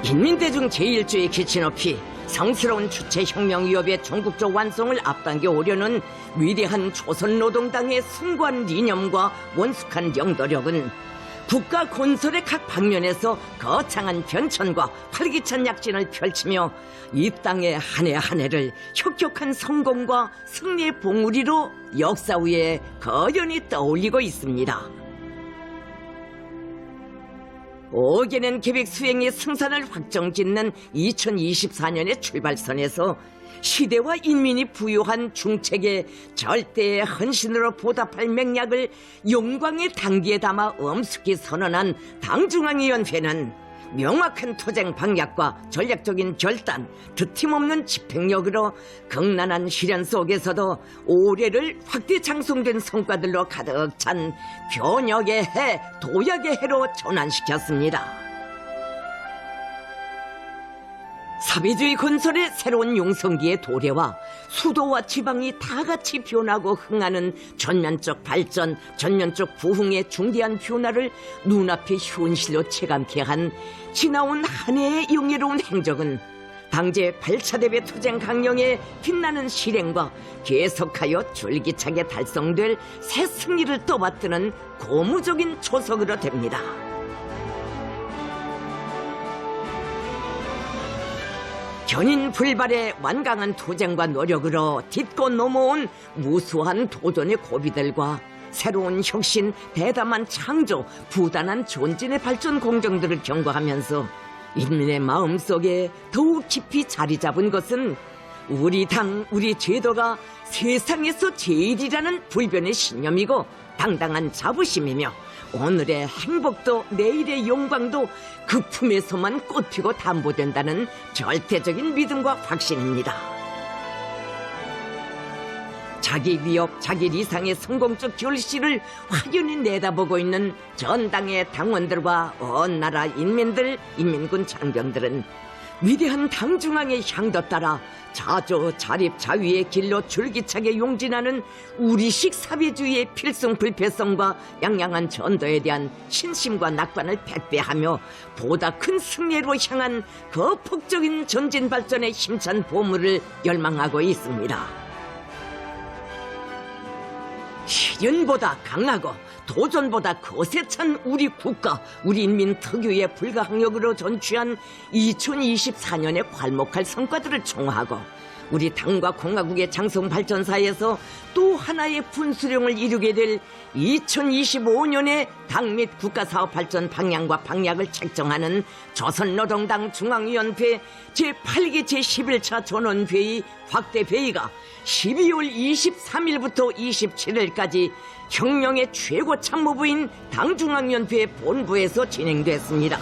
인민대중 제1조의 기치 높이 성스러운 주체혁명 위협의 전국적 완성을 앞당겨 오려는 위대한 조선노동당의 숭고한 이념과 원숙한 영도력은 국가 건설의 각 방면에서 거창한 변천과 활기찬 약진을 펼치며 이 땅의 한 해 한 해를 혁혁한 성공과 승리의 봉우리로 역사 위에 거연히 떠올리고 있습니다. 5개년 계획 수행의 승산을 확정짓는 2024년의 출발선에서 시대와 인민이 부여한 중책에 절대의 헌신으로 보답할 맹약을 영광의 당기에 담아 엄숙히 선언한 당중앙위원회는 명확한 투쟁 방향과 전략적인 결단, 드팀없는 집행력으로 극난한 시련 속에서도 올해를 확대 장송된 성과들로 가득 찬 변혁의 해, 도약의 해로 전환시켰습니다. 사회주의 건설의 새로운 용성기의 도래와 수도와 지방이 다 같이 변하고 흥하는 전면적 발전, 전면적 부흥의 중대한 변화를 눈앞에 현실로 체감케 한 지나온 한 해의 영예로운 행적은 당제 8차 대배 투쟁 강령의 빛나는 실행과 계속하여 줄기차게 달성될 새 승리를 떠받드는 고무적인 초석으로 됩니다. 견인 불발의 완강한 투쟁과 노력으로 딛고 넘어온 무수한 도전의 고비들과 새로운 혁신, 대담한 창조, 부단한 존진의 발전 공정들을 경과하면서 인민의 마음속에 더욱 깊이 자리 잡은 것은 우리 당, 우리 제도가 세상에서 제일이라는 불변의 신념이고 당당한 자부심이며 오늘의 행복도 내일의 영광도 그 품에서만 꽃피고 담보된다는 절대적인 믿음과 확신입니다. 자기 위협, 자기 리상의 성공적 결실을 확연히 내다보고 있는 전당의 당원들과 온 나라 인민들, 인민군 장병들은 위대한 당중앙의 향도 따라 자조, 자립, 자위의 길로 줄기차게 용진하는 우리식 사회주의의 필승불패성과 양양한 전도에 대한 신심과 낙관을 백배하며 보다 큰 승리로 향한 거폭적인 전진 발전의 힘찬 보물을 열망하고 있습니다. 시련보다 강하고 도전보다 거세찬 우리 국가, 우리 인민 특유의 불가항력으로 전취한 2024년에 괄목할 성과들을 총하고 우리 당과 공화국의 장성 발전사에서 또 하나의 분수령을 이루게 될 2025년의 당 및 국가사업 발전 방향과 방향을 책정하는 조선노동당 중앙위원회 제8기 제11차 전원회의 확대회의가 12월 23일부터 27일까지 혁명의 최고 참모부인 당중앙위원회 본부에서 진행됐습니다.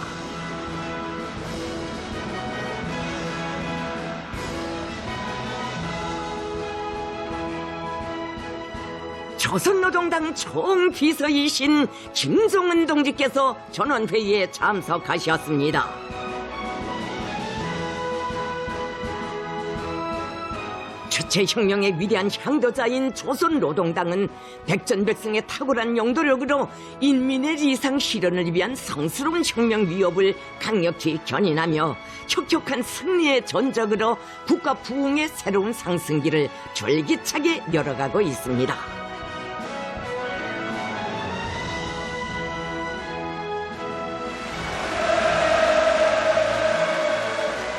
조선노동당 총비서이신 김종은 동지께서 전원회의에 참석하셨습니다. 주체혁명의 위대한 향도자인 조선노동당은 백전백승의 탁월한 영도력으로 인민의 리상 실현을 위한 성스러운 혁명 위협을 강력히 견인하며 혁혁한 승리의 전적으로 국가 부흥의 새로운 상승기를 줄기차게 열어가고 있습니다.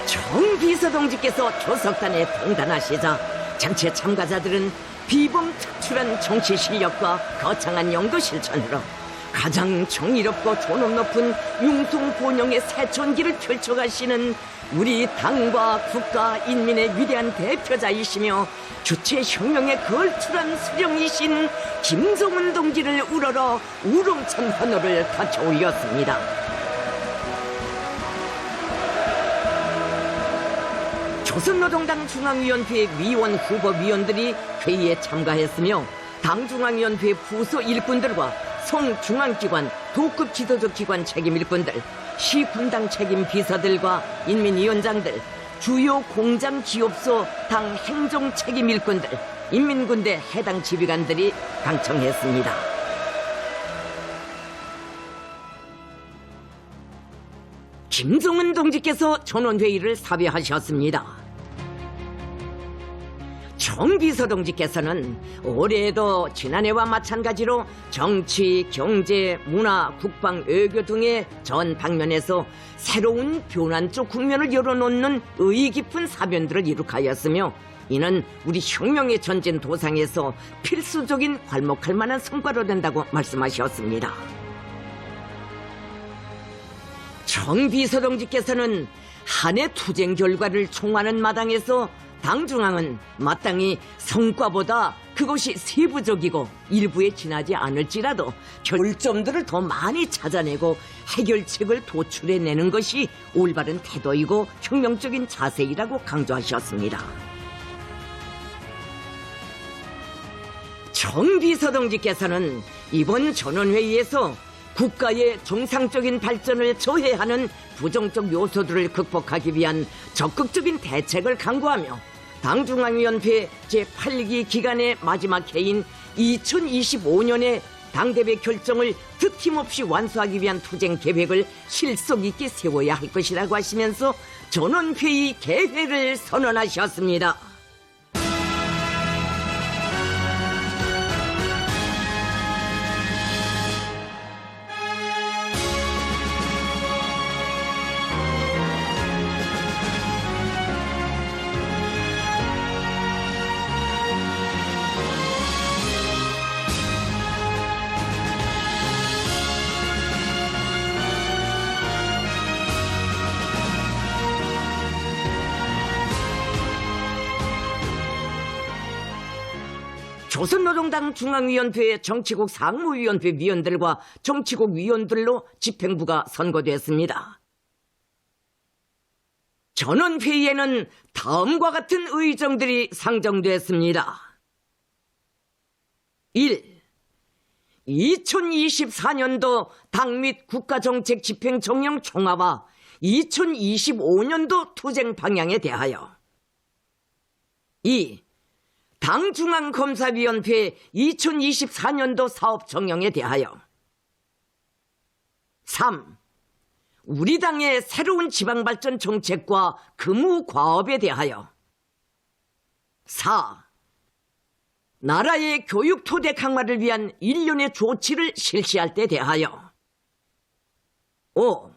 정비서동지께서 조석단에 등단하시자 전체 참가자들은 비범특출한 정치 실력과 거창한 영도 실천으로 가장 정의롭고 존엄 높은 융통본영의 새천기를 펼쳐가시는 우리 당과 국가 인민의 위대한 대표자이시며 주체혁명의 걸출한 수령이신 김종은 동지를 우러러 우롱찬 환호를 거쳐 올렸습니다. 조선노동당 중앙위원회 위원 후보위원들이 회의에 참가했으며 당중앙위원회 부서 일꾼들과 성중앙기관, 도급 지도적 기관 책임 일꾼들, 시군당 책임 비서들과 인민위원장들, 주요 공장 기업소 당 행정 책임 일꾼들, 인민군대 해당 지휘관들이 방청했습니다. 김정은 동지께서 전원회의를 사회하셨습니다. 정비서 동지께서는 올해에도 지난해와 마찬가지로 정치, 경제, 문화, 국방, 외교 등의 전 방면에서 새로운 변환적 국면을 열어놓는 의의 깊은 사변들을 이룩하였으며 이는 우리 혁명의 전진 도상에서 필수적인 괄목할 만한 성과로 된다고 말씀하셨습니다. 정비서 동지께서는 한 해 투쟁 결과를 총하는 마당에서 당중앙은 마땅히 성과보다 그것이 세부적이고 일부에 지나지 않을지라도 결점들을 더 많이 찾아내고 해결책을 도출해내는 것이 올바른 태도이고 혁명적인 자세이라고 강조하셨습니다. 정비서 동지께서는 이번 전원회의에서 국가의 정상적인 발전을 저해하는 부정적 요소들을 극복하기 위한 적극적인 대책을 강구하며 당중앙위원회 제8기 기간의 마지막 해인 2025년에 당대회 결정을 득힘없이 완수하기 위한 투쟁 계획을 실속 있게 세워야 할 것이라고 하시면서 전원회의 개회를 선언하셨습니다. 조선노동당 중앙위원회 정치국 상무위원회 위원들과 정치국 위원들로 집행부가 선거됐습니다. 전원회의에는 다음과 같은 의정들이 상정됐습니다. 1. 2024년도 당 및 국가정책 집행 정령 총화와 2025년도 투쟁 방향에 대하여 2. 당중앙검사위원회 2024년도 사업 정령에 대하여 3. 우리 당의 새로운 지방발전 정책과 금우 과업에 대하여 4. 나라의 교육 토대 강화를 위한 일련의 조치를 실시할 때 대하여 5.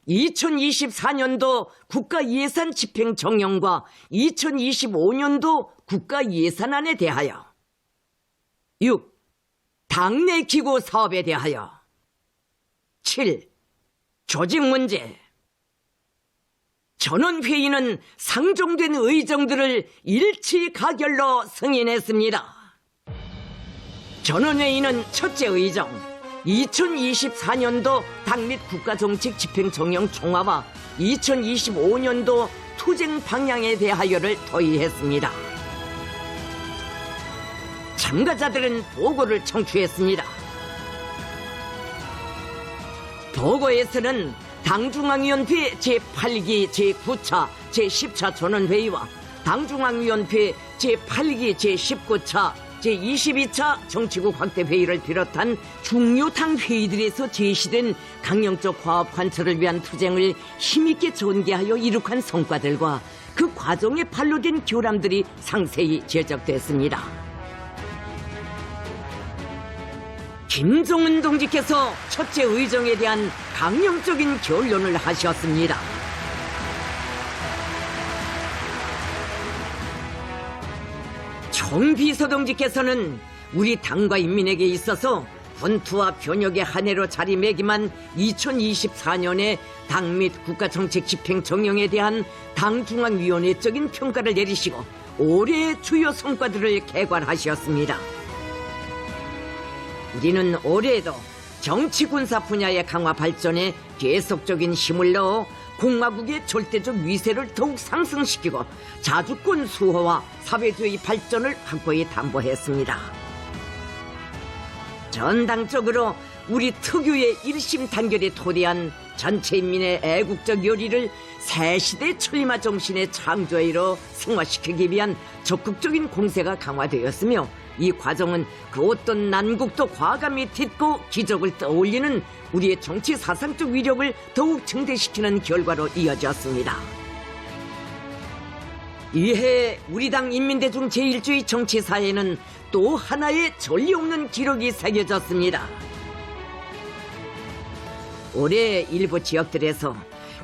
2024년도 국가예산 집행 정령과 2025년도 국가예산안에 대하여 6. 당내 기구 사업에 대하여 7. 조직 문제. 전원회의는 상정된 의정들을 일치 가결로 승인했습니다. 전원회의는 첫째 의정 2024년도 당 및 국가정책 집행 정령 총화와 2025년도 투쟁 방향에 대하여를 토의했습니다. 참가자들은 보고를 청취했습니다. 보고에서는 당중앙위원회 제8기 제9차 제10차 전원회의와 당중앙위원회 제8기 제19차 제22차 정치국 확대회의를 비롯한 중요 당 회의들에서 제시된 강령적 화합 관철을 위한 투쟁을 힘있게 전개하여 이룩한 성과들과 그 과정에 발로된 교람들이 상세히 제적됐습니다. 김정은 동지께서 첫째 의정에 대한 강령적인 결론을 하셨습니다. 정비서 동지께서는 우리 당과 인민에게 있어서 분투와 변혁의 한 해로 자리매김한 2024년에 당 및 국가정책 집행 정령에 대한 당중앙위원회적인 평가를 내리시고 올해의 주요 성과들을 개괄하셨습니다. 우리는 올해에도 정치 군사 분야의 강화 발전에 계속적인 힘을 넣어 공화국의 절대적 위세를 더욱 상승시키고 자주권 수호와 사회주의 발전을 확고히 담보했습니다. 전당적으로 우리 특유의 일심단결에 토대한 전체 인민의 애국적 열의를 새시대 철림화 정신의 창조회로 승화시키기 위한 적극적인 공세가 강화되었으며 이 과정은 그 어떤 난국도 과감히 딛고 기적을 떠올리는 우리의 정치 사상적 위력을 더욱 증대시키는 결과로 이어졌습니다. 이해 우리 당 인민대중 제1주의 정치사에는 또 하나의 전례 없는 기록이 새겨졌습니다. 올해 일부 지역들에서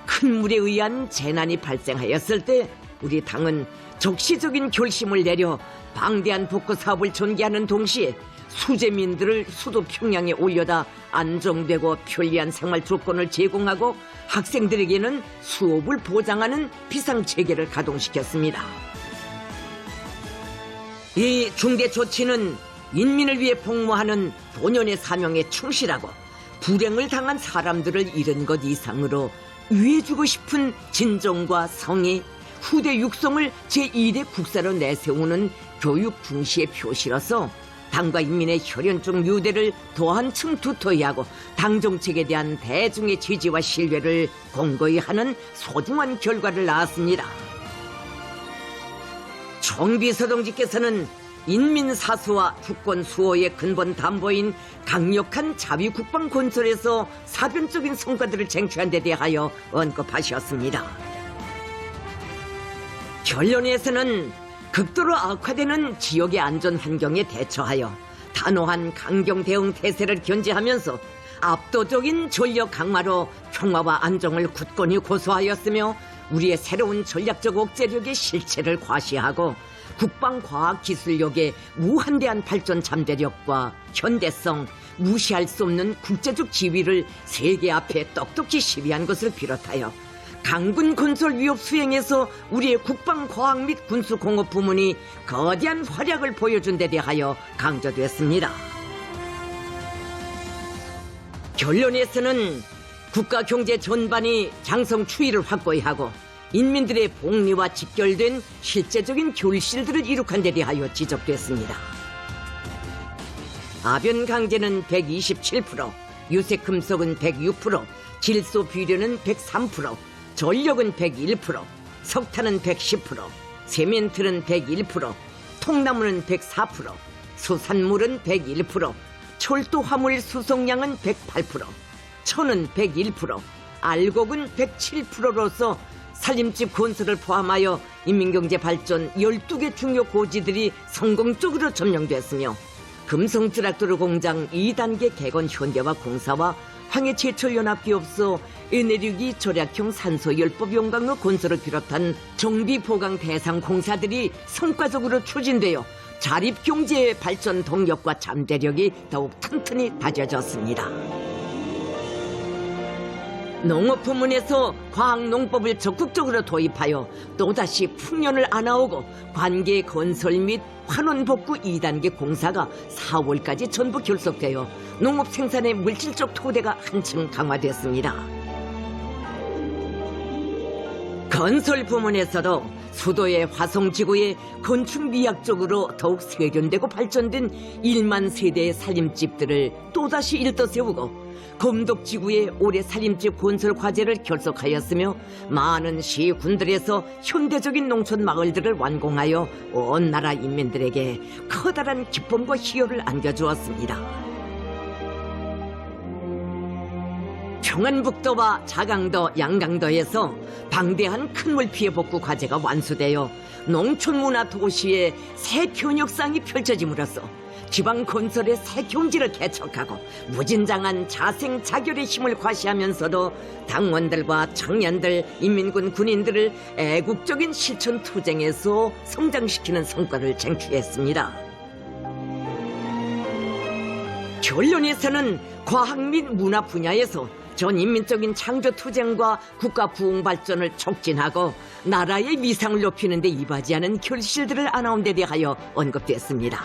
큰 물에 의한 재난이 발생하였을 때 우리 당은 적시적인 결심을 내려 방대한 복구 사업을 전개하는 동시에 수재민들을 수도 평양에 올려다 안정되고 편리한 생활 조건을 제공하고 학생들에게는 수업을 보장하는 비상체계를 가동시켰습니다. 이 중대 조치는 인민을 위해 복무하는 본연의 사명에 충실하고 불행을 당한 사람들을 잃은 것 이상으로 위해주고 싶은 진정과 성의, 후대 육성을 제2대 국사로 내세우는 교육 중시의 표시로서 당과 인민의 혈연적 유대를 더한층 두터이 하고 당 정책에 대한 대중의 지지와 신뢰를 공고히 하는 소중한 결과를 낳았습니다. 정비서 동지께서는 인민사수와 주권수호의 근본 담보인 강력한 자위국방 건설에서 사변적인 성과들을 쟁취한 데 대하여 언급하셨습니다. 결론에서는 극도로 악화되는 지역의 안전 환경에 대처하여 단호한 강경 대응 태세를 견지하면서 압도적인 전력 강화로 평화와 안정을 굳건히 고수하였으며 우리의 새로운 전략적 억제력의 실체를 과시하고 국방과학기술력의 무한대한 발전 잠재력과 현대성, 무시할 수 없는 국제적 지위를 세계 앞에 똑똑히 시비한 것을 비롯하여 강군 건설 위협 수행에서 우리의 국방과학 및 군수공업 부문이 거대한 활약을 보여준 데 대하여 강조됐습니다. 결론에서는 국가 경제 전반이 장성 추이를 확고히 하고 인민들의 복리와 직결된 실제적인 결실들을 이룩한 데 대하여 지적됐습니다. 아변 강제는 127%, 유색금속은 106%, 질소 비료는 103%, 전력은 101%, 석탄은 110%, 세멘트는 101%, 통나무는 104%, 수산물은 101%, 철도 화물 수송량은 108%, 천은 101%, 알곡은 107%로서 살림집 건설을 포함하여 인민경제 발전 12개 중요 고지들이 성공적으로 점령됐으며 금성트락토르 공장 2단계 개건 현대화 공사와 황해제철연합기업소 에네르기 절약형 산소열법 용광로 건설을 비롯한 정비보강 대상 공사들이 성과적으로 추진되어 자립경제의 발전 동력과 잠재력이 더욱 튼튼히 다져졌습니다. 농업 부문에서 과학농법을 적극적으로 도입하여 또다시 풍년을 안아오고 관계 건설 및 환원복구 2단계 공사가 4월까지 전부 결속되어 농업 생산의 물질적 토대가 한층 강화됐습니다. 건설 부문에서도 수도의 화성지구에 건축미학적으로 더욱 세련되고 발전된 1만 세대의 살림집들을 또다시 일떠세우고 검독지구에 올해 살림집 건설 과제를 결속하였으며 많은 시군들에서 현대적인 농촌 마을들을 완공하여 온 나라 인민들에게 커다란 기쁨과 희열을 안겨주었습니다. 평안북도와 자강도, 양강도에서 방대한 큰물 피해 복구 과제가 완수되어 농촌문화 도시의 새 변혁상이 펼쳐짐으로써 지방 건설의 새 경지를 개척하고 무진장한 자생자결의 힘을 과시하면서도 당원들과 청년들, 인민군 군인들을 애국적인 실천 투쟁에서 성장시키는 성과를 쟁취했습니다. 결론에서는 과학 및 문화 분야에서 전인민적인 창조투쟁과 국가 부흥발전을 촉진하고 나라의 위상을 높이는 데 이바지하는 결실들을 안아온 데 대하여 언급됐습니다.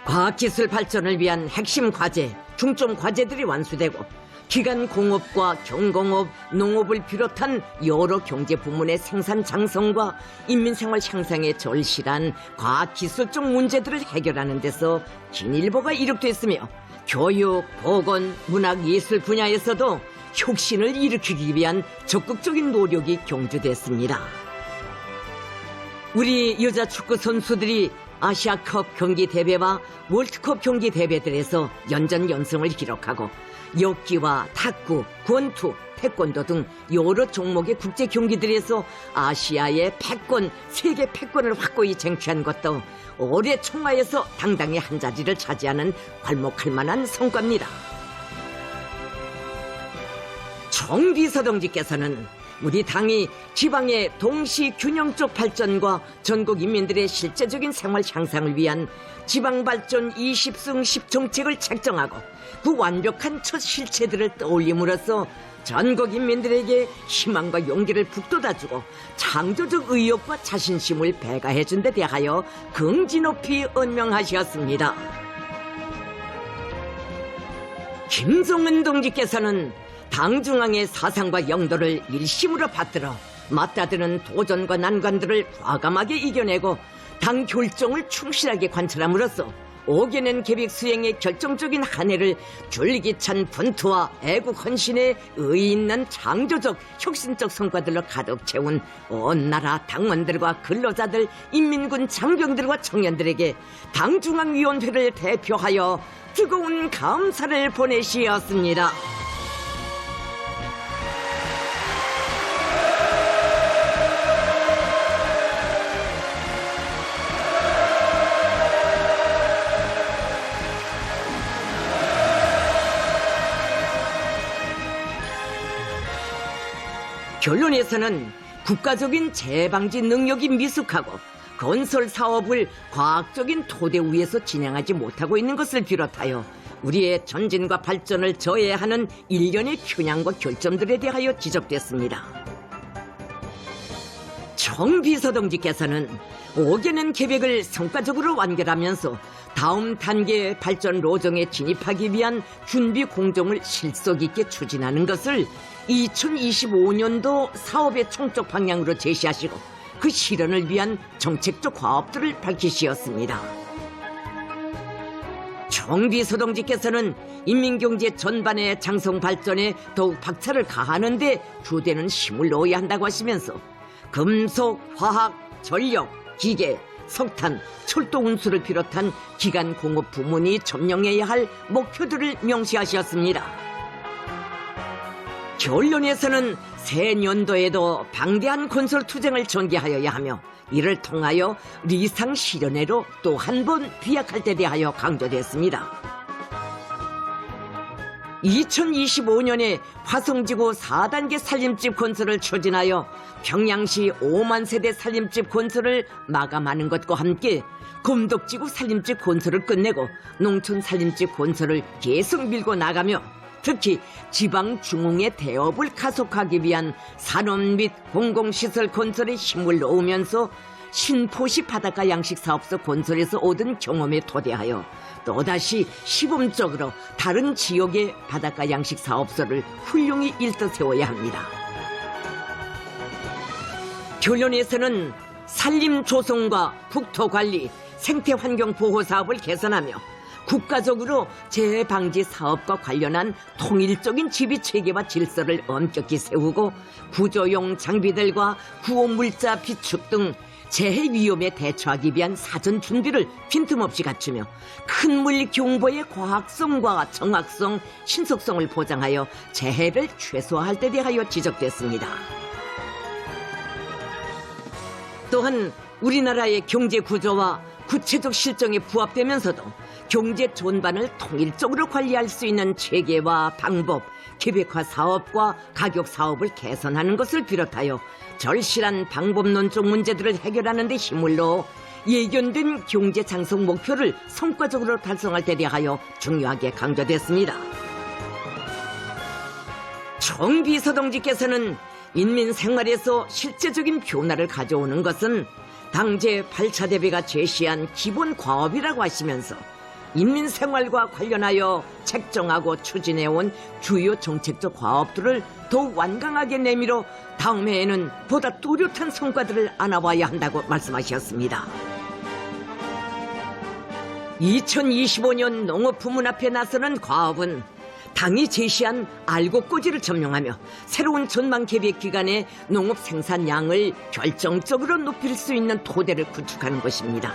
과학기술 발전을 위한 핵심 과제, 중점 과제들이 완수되고 기간 공업과 경공업, 농업을 비롯한 여러 경제 부문의 생산 장성과 인민생활 향상에 절실한 과학기술적 문제들을 해결하는 데서 진일보가 이룩됐으며 교육, 보건, 문학, 예술 분야에서도 혁신을 일으키기 위한 적극적인 노력이 경주됐습니다. 우리 여자 축구 선수들이 아시아컵 경기 대회와 월드컵 경기 대회들에서 연전연승을 기록하고 역기와 탁구, 권투, 태권도 등 여러 종목의 국제 경기들에서 아시아의 패권, 세계 패권을 확고히 쟁취한 것도 올해 총화에서 당당히 한 자리를 차지하는 괄목할 만한 성과입니다. 정비서 동지께서는 우리 당이 지방의 동시 균형적 발전과 전국 인민들의 실제적인 생활 향상을 위한 지방발전 20승 10정책을 책정하고 그 완벽한 첫 실체들을 떠올림으로써 전국 인민들에게 희망과 용기를 북돋아주고 창조적 의욕과 자신심을 배가해준 데 대하여 긍지 높이 언명하셨습니다. 김종은 동지께서는 당 중앙의 사상과 영도를 일심으로 받들어 맞닿드는 도전과 난관들을 과감하게 이겨내고 당 결정을 충실하게 관철함으로써 5개년 계획 수행의 결정적인 한 해를 줄기찬 분투와 애국 헌신의 의의 있는 창조적 혁신적 성과들로 가득 채운 온 나라 당원들과 근로자들, 인민군 장병들과 청년들에게 당중앙위원회를 대표하여 뜨거운 감사를 보내시었습니다. 결론에서는 국가적인 재방지 능력이 미숙하고 건설 사업을 과학적인 토대 위에서 진행하지 못하고 있는 것을 비롯하여 우리의 전진과 발전을 저해하는 일련의 편향과 결점들에 대하여 지적됐습니다. 정비서 동지께서는 5개년 계획을 성과적으로 완결하면서 다음 단계의 발전 로정에 진입하기 위한 준비 공정을 실속 있게 추진하는 것을 2025년도 사업의 총적 방향으로 제시하시고 그 실현을 위한 정책적 과업들을 밝히시었습니다. 정비서 동지께서는 인민경제 전반의 장성 발전에 더욱 박차를 가하는 데 주되는 힘을 넣어야 한다고 하시면서 금속, 화학, 전력, 기계, 석탄, 철도 운수를 비롯한 기간 공업 부문이 점령해야 할 목표들을 명시하셨습니다. 결론에서는 새 년도에도 방대한 건설 투쟁을 전개하여야 하며 이를 통하여 리상 실현회로 또 한 번 비약할 때 대하여 강조됐습니다. 2025년에 화성지구 4단계 살림집 건설을 추진하여 평양시 5만 세대 살림집 건설을 마감하는 것과 함께 금덕지구 살림집 건설을 끝내고 농촌 살림집 건설을 계속 밀고 나가며 특히 지방 중흥의 대업을 가속하기 위한 산업 및 공공시설 건설에 힘을 넣으면서 신포시 바닷가 양식사업소 건설에서 얻은 경험에 토대하여 또다시 시범적으로 다른 지역의 바닷가 양식사업소를 훌륭히 일떠 세워야 합니다. 결론에서는 산림 조성과 국토관리, 생태환경 보호 사업을 개선하며 국가적으로 재해 방지 사업과 관련한 통일적인 지휘 체계와 질서를 엄격히 세우고 구조용 장비들과 구호 물자 비축 등 재해 위험에 대처하기 위한 사전 준비를 빈틈없이 갖추며 큰 물 경보의 과학성과 정확성, 신속성을 보장하여 재해를 최소화할 데 대하여 지적됐습니다. 또한 우리나라의 경제 구조와 구체적 실정에 부합되면서도 경제 전반을 통일적으로 관리할 수 있는 체계와 방법, 계획화 사업과 가격 사업을 개선하는 것을 비롯하여 절실한 방법론적 문제들을 해결하는 데 힘을 넣어 예견된 경제 장성 목표를 성과적으로 달성할 데 대하여 중요하게 강조됐습니다. 정비서 동지께서는 인민 생활에서 실제적인 변화를 가져오는 것은 당 제8차 대회가 제시한 기본 과업이라고 하시면서 인민 생활과 관련하여 책정하고 추진해온 주요 정책적 과업들을 더욱 완강하게 내밀어 다음 해에는 보다 뚜렷한 성과들을 안아와야 한다고 말씀하셨습니다. 2025년 농업부문 앞에 나서는 과업은 당이 제시한 알곡고지를 점령하며 새로운 전망 계획 기간에 농업 생산량을 결정적으로 높일 수 있는 토대를 구축하는 것입니다.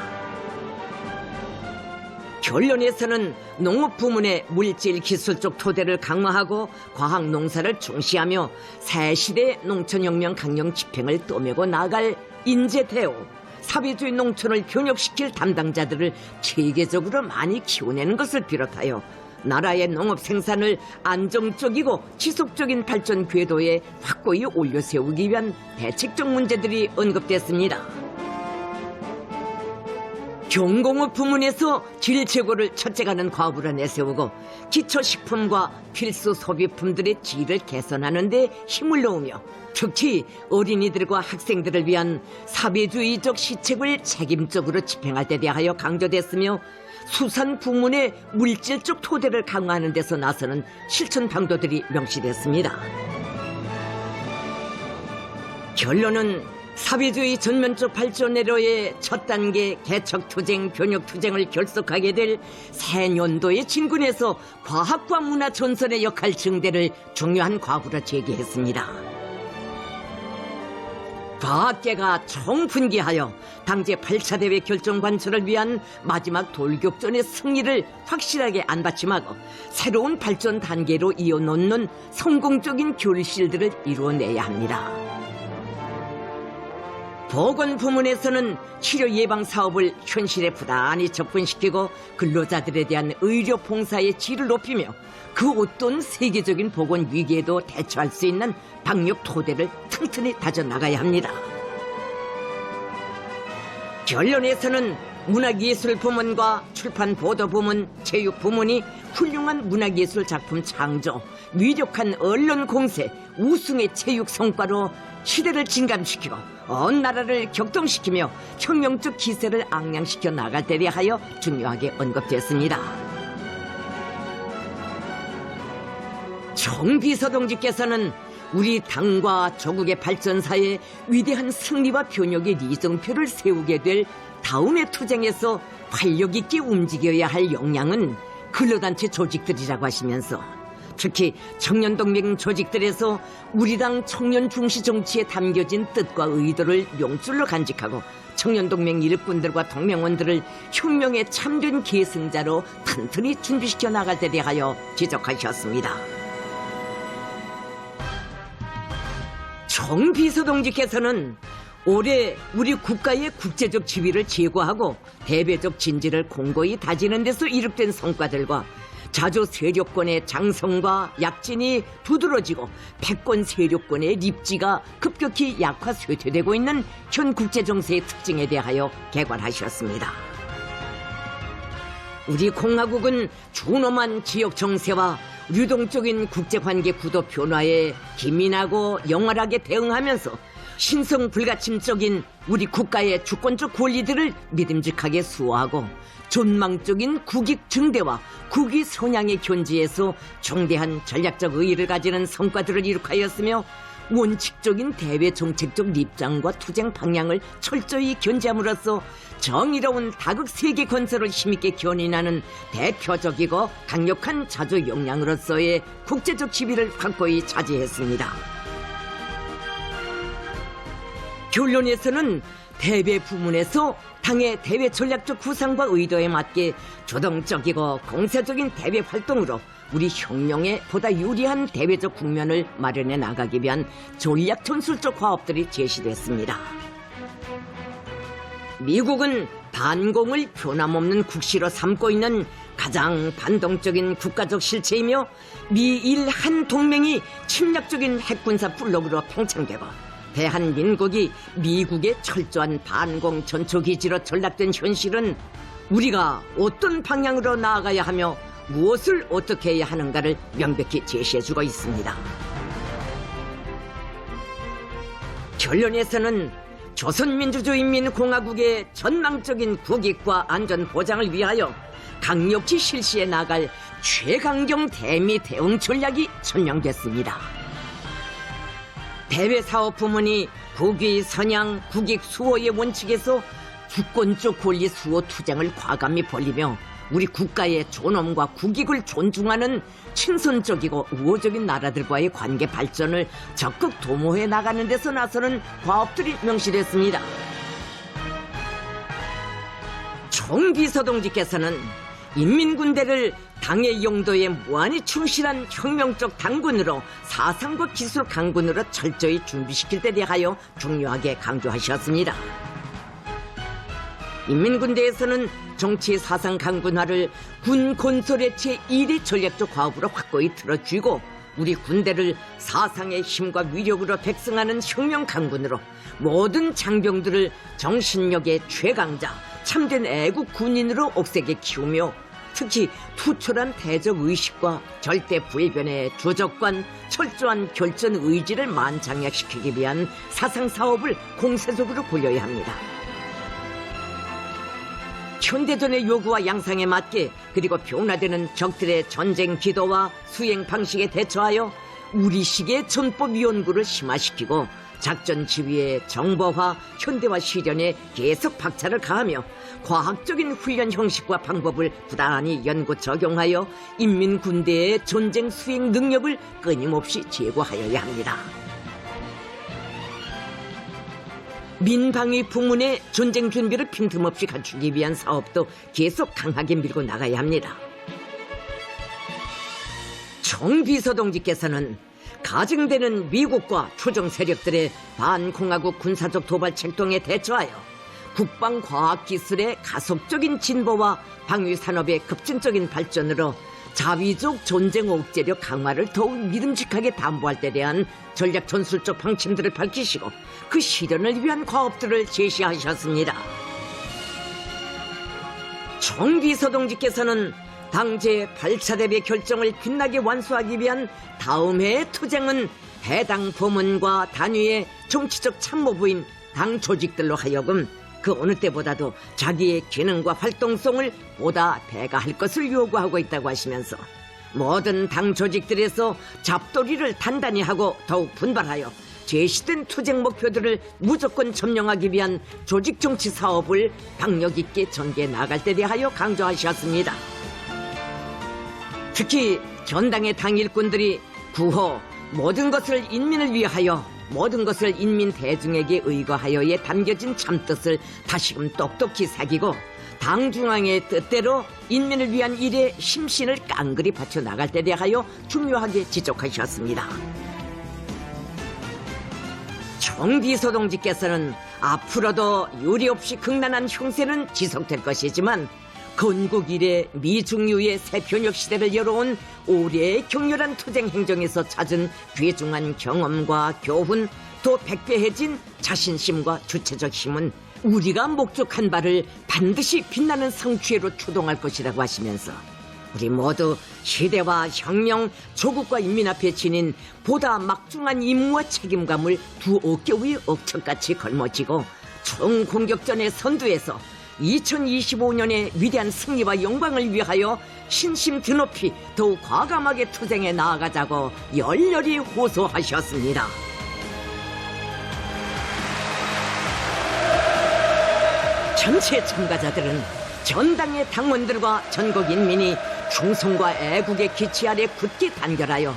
결론에서는 농업 부문의 물질 기술적 토대를 강화하고 과학 농사를 중시하며 새 시대 농촌혁명 강령 집행을 떠매고 나아갈 인재 대우, 사회주의 농촌을 변혁시킬 담당자들을 체계적으로 많이 키워내는 것을 비롯하여 나라의 농업 생산을 안정적이고 지속적인 발전 궤도에 확고히 올려세우기 위한 대책적 문제들이 언급됐습니다. 경공업 부문에서 질 제고를 첫째가는 과업으로 내세우고 기초식품과 필수 소비품들의 질을 개선하는 데 힘을 넣으며 특히 어린이들과 학생들을 위한 사회주의적 시책을 책임적으로 집행할 데 대하여 강조됐으며 수산 부문의 물질적 토대를 강화하는 데서 나서는 실천 방도들이 명시됐습니다. 결론은 사회주의 전면적 발전회로의 첫 단계 개척투쟁, 변혁투쟁을 결속하게 될 새 년도에 진군해서 과학과 문화 전선의 역할 증대를 중요한 과부로 제기했습니다. 과학계가 총분기하여 당제 8차 대회 결정 관철을 위한 마지막 돌격전의 승리를 확실하게 안받침하고 새로운 발전 단계로 이어놓는 성공적인 결실들을 이루어내야 합니다. 보건 부문에서는 치료 예방 사업을 현실에 부단히 접근시키고 근로자들에 대한 의료 봉사의 질을 높이며 그 어떤 세계적인 보건 위기에도 대처할 수 있는 방역 토대를 튼튼히 다져나가야 합니다. 결론에서는 문화예술 부문과 출판 보도 부문, 체육 부문이 훌륭한 문화예술 작품 창조, 위력한 언론 공세, 우승의 체육 성과로 시대를 진감시키고 온 나라를 격동시키며 혁명적 기세를 앙양시켜 나갈 데 대하여 중요하게 언급됐습니다. 정비서동지께서는 우리 당과 조국의 발전사에 위대한 승리와 변혁의 리정표를 세우게 될 다음의 투쟁에서 활력 있게 움직여야 할 역량은 근로단체 조직들이라고 하시면서 특히 청년동맹 조직들에서 우리 당 청년 중시 정치에 담겨진 뜻과 의도를 명줄로 간직하고 청년동맹 일꾼들과 동맹원들을 혁명의 참된 계승자로 튼튼히 준비시켜 나갈 데 대하여 지적하셨습니다. 정비서동지께서는 올해 우리 국가의 국제적 지위를 제고하고 대외적 진지를 공고히 다지는 데서 이룩된 성과들과 자주 세력권의 장성과 약진이 두드러지고 패권 세력권의 립지가 급격히 약화 쇠퇴되고 있는 현 국제정세의 특징에 대하여 개관하셨습니다. 우리 공화국은 준엄한 지역 정세와 유동적인 국제관계 구도 변화에 기민하고 영활하게 대응하면서 신성 불가침적인 우리 국가의 주권적 권리들을 믿음직하게 수호하고 전망적인 국익 증대와 국위 선양의 견지에서 중대한 전략적 의의를 가지는 성과들을 이룩하였으며 원칙적인 대외 정책적 입장과 투쟁 방향을 철저히 견지함으로써 정의로운 다극 세계 건설을 힘있게 견인하는 대표적이고 강력한 자주 역량으로서의 국제적 지위를 확고히 차지했습니다. 결론에서는 대외 부문에서 당의 대외 전략적 구상과 의도에 맞게 조동적이고 공세적인 대외 활동으로 우리 혁명에 보다 유리한 대외적 국면을 마련해 나가기 위한 전략 전술적 화합들이 제시됐습니다. 미국은 반공을 변함없는 국시로 삼고 있는 가장 반동적인 국가적 실체이며 미일 한 동맹이 침략적인 핵군사 블록으로 팽창되고 대한민국이 미국의 철저한 반공 전초기지로 전락된 현실은 우리가 어떤 방향으로 나아가야 하며 무엇을 어떻게 해야 하는가를 명백히 제시해주고 있습니다. 결론에서는 조선민주주의인민공화국의 전망적인 국익과 안전 보장을 위하여 강력히 실시해 나갈 최강경 대미 대응 전략이 천명됐습니다. 대외사업 부문이 국위 선양, 국익 수호의 원칙에서 주권적 권리 수호 투쟁을 과감히 벌리며 우리 국가의 존엄과 국익을 존중하는 친선적이고 우호적인 나라들과의 관계 발전을 적극 도모해 나가는 데서 나서는 과업들이 명시됐습니다. 총비서동지께서는 인민군대를 당의 용도에 무한히 충실한 혁명적 당군으로 사상과 기술 강군으로 철저히 준비시킬 데 대하여 중요하게 강조하셨습니다. 인민군대에서는 정치 사상 강군화를 군 건설의 제1의 전략적 과업으로 확고히 틀어쥐고 우리 군대를 사상의 힘과 위력으로 백성하는 혁명 강군으로 모든 장병들을 정신력의 최강자, 참된 애국 군인으로 옥색에 키우며 특히 투철한 대적 의식과 절대 불변의 주적관, 철저한 결전 의지를 만장약시키기 위한 사상 사업을 공세적으로 굴려야 합니다. 현대전의 요구와 양상에 맞게 그리고 변화되는 적들의 전쟁 기도와 수행 방식에 대처하여 우리식의 전법연구를 심화시키고 작전 지휘의 정보화, 현대화 실현에 계속 박차를 가하며 과학적인 훈련 형식과 방법을 부단히 연구 적용하여 인민군대의 전쟁 수행 능력을 끊임없이 제고하여야 합니다. 민방위 부문의 전쟁 준비를 빈틈없이 갖추기 위한 사업도 계속 강하게 밀고 나가야 합니다. 정비서동지께서는 가증되는 미국과 추종 세력들의 반공화국 군사적 도발 책동에 대처하여 국방과학기술의 가속적인 진보와 방위산업의 급진적인 발전으로 자위적 전쟁 억제력 강화를 더욱 믿음직하게 담보할 때 대한 전략 전술적 방침들을 밝히시고 그 실현을 위한 과업들을 제시하셨습니다. 정비서동지께서는 당제 8차 대비 결정을 빛나게 완수하기 위한 다음 해의 투쟁은 해당 부문과 단위의 정치적 참모부인 당 조직들로 하여금 그 어느 때보다도 자기의 기능과 활동성을 보다 배가할 것을 요구하고 있다고 하시면서 모든 당 조직들에서 잡돌이를 단단히 하고 더욱 분발하여 제시된 투쟁 목표들을 무조건 점령하기 위한 조직 정치 사업을 박력 있게 전개해 나갈 때 대하여 강조하셨습니다. 특히 전당의 당 일꾼들이 구호 모든 것을 인민을 위하여 모든 것을 인민 대중에게 의거하여에 담겨진 참뜻을 다시금 똑똑히 새기고 당 중앙의 뜻대로 인민을 위한 일에 심신을 깡그리 바쳐 나갈 때 대하여 중요하게 지적하셨습니다. 정비서동지께서는 앞으로도 유례없이 극난한 형세는 지속될 것이지만 건국 이래 미중유의 새 변혁 시대를 열어온 오래의 격렬한 투쟁 행정에서 찾은 귀중한 경험과 교훈, 또 백배해진 자신심과 주체적 힘은 우리가 목적한 바를 반드시 빛나는 성취로 추동할 것이라고 하시면서 우리 모두 시대와 혁명, 조국과 인민 앞에 지닌 보다 막중한 임무와 책임감을 두 어깨 위에 억척같이 걸머쥐고 총공격전의 선두에서 2025년의 위대한 승리와 영광을 위하여 신심 드높이 더욱 과감하게 투쟁해 나아가자고 열렬히 호소하셨습니다. 전체 참가자들은 전당의 당원들과 전국 인민이 충성과 애국의 기치 아래 굳게 단결하여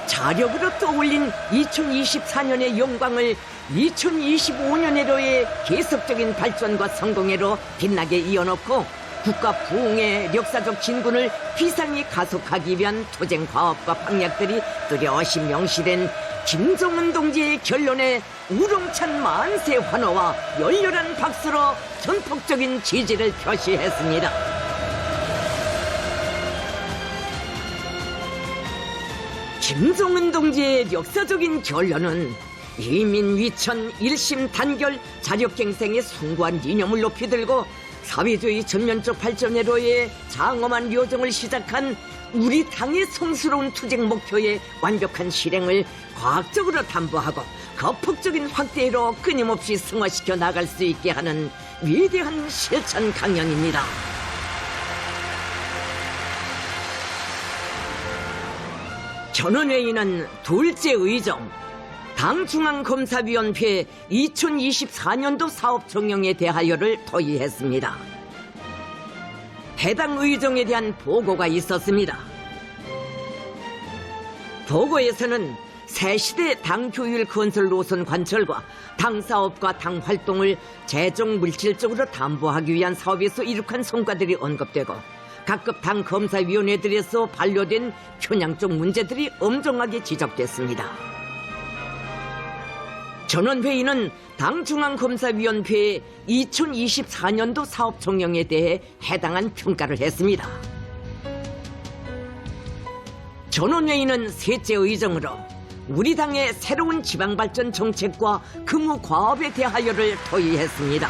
자력으로 떠올린 2024년의 영광을 2025년에로의 계속적인 발전과 성공회로 빛나게 이어놓고 국가 부흥의 역사적 진군을 비상히 가속하기 위한 투쟁 과업과 방략들이 뚜렷이 명시된 김정은 동지의 결론에 우렁찬 만세 환호와 열렬한 박수로 전폭적인 지지를 표시했습니다. 김정은 동지의 역사적인 결론은 이민 위천 일심 단결 자력갱생의 숭고한 이념을 높이 들고 사회주의 전면적 발전회로의 장엄한 요정을 시작한 우리 당의 성스러운 투쟁 목표의 완벽한 실행을 과학적으로 담보하고 거폭적인 확대로 끊임없이 승화시켜 나갈 수 있게 하는 위대한 실천 강연입니다. 전원회의는 둘째 의정 당 중앙검사위원회 2024년도 사업 종영에 대하여를 토의했습니다. 해당 의정에 대한 보고가 있었습니다. 보고에서는 새시대 당 교율 건설 노선 관철과 당 사업과 당 활동을 재정 물질적으로 담보하기 위한 사업에서 이룩한 성과들이 언급되고 각급 당 검사위원회들에서 반려된 편향 쪽 문제들이 엄정하게 지적됐습니다. 전원회의는 당 중앙검사위원회의 2024년도 사업 종영에 대해 해당한 평가를 했습니다. 전원회의는 셋째 의정으로 우리 당의 새로운 지방발전 정책과 근무 과업에 대하여를 토의했습니다.